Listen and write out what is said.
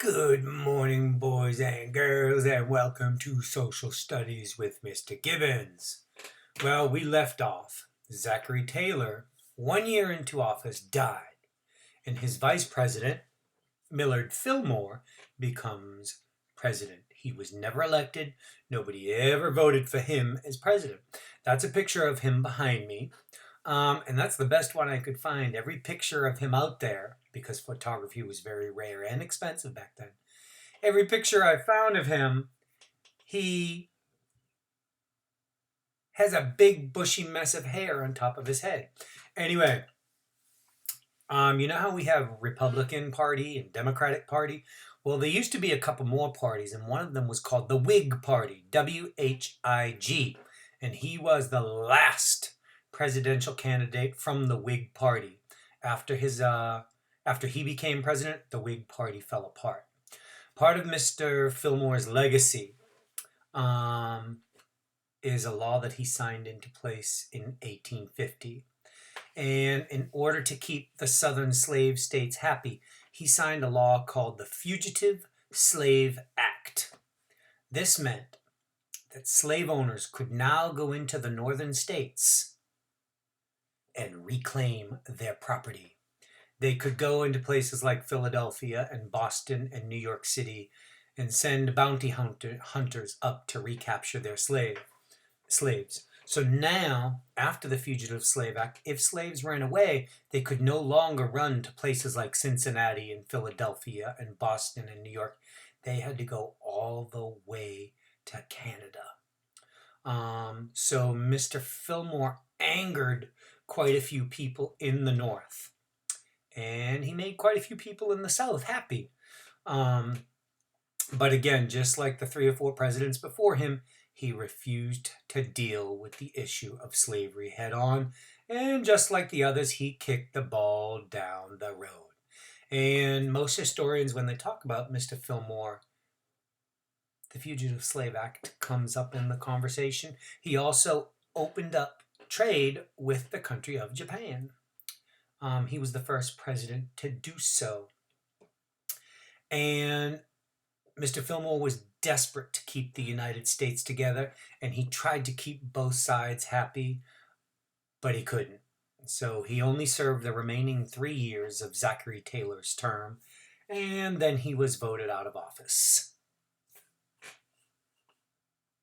Good morning, boys and girls, and welcome to Social Studies with Mr. Gibbons. Well, we left off. Zachary Taylor, 1 year into office, died, and his vice president, Millard Fillmore, becomes president. He was never elected. Nobody ever voted for him as president. That's a picture of him behind me. And that's the best one I could find. Every picture of him out there, because photography was very rare and expensive back then. Every picture I found of him, he has a big bushy mess of hair on top of his head. Anyway, you know how we have Republican Party and Democratic Party? Well, there used to be a couple more parties, and one of them was called the Whig Party, W-H-I-G. And he was the last presidential candidate from the Whig Party. After he became president, the Whig Party fell apart. Part of Mr. Fillmore's legacy is a law that he signed into place in 1850. And in order to keep the southern slave states happy, he signed a law called the Fugitive Slave Act. This meant that slave owners could now go into the northern states and reclaim their property. They could go into places like Philadelphia and Boston and New York City and send bounty hunters up to recapture their slaves. So now, after the Fugitive Slave Act, if slaves ran away, they could no longer run to places like Cincinnati and Philadelphia and Boston and New York. They had to go all the way to Canada. So Mr. Fillmore angered quite a few people in the North. And he made quite a few people in the South happy. But again, just like the 3 or 4 presidents before him, he refused to deal with the issue of slavery head on. And just like the others, he kicked the ball down the road. And most historians, when they talk about Mr. Fillmore, the Fugitive Slave Act comes up in the conversation. He also opened up trade with the country of Japan. He was the first president to do so. And Mr. Fillmore was desperate to keep the United States together, and he tried to keep both sides happy, but he couldn't. So he only served the remaining 3 years of Zachary Taylor's term, and then he was voted out of office.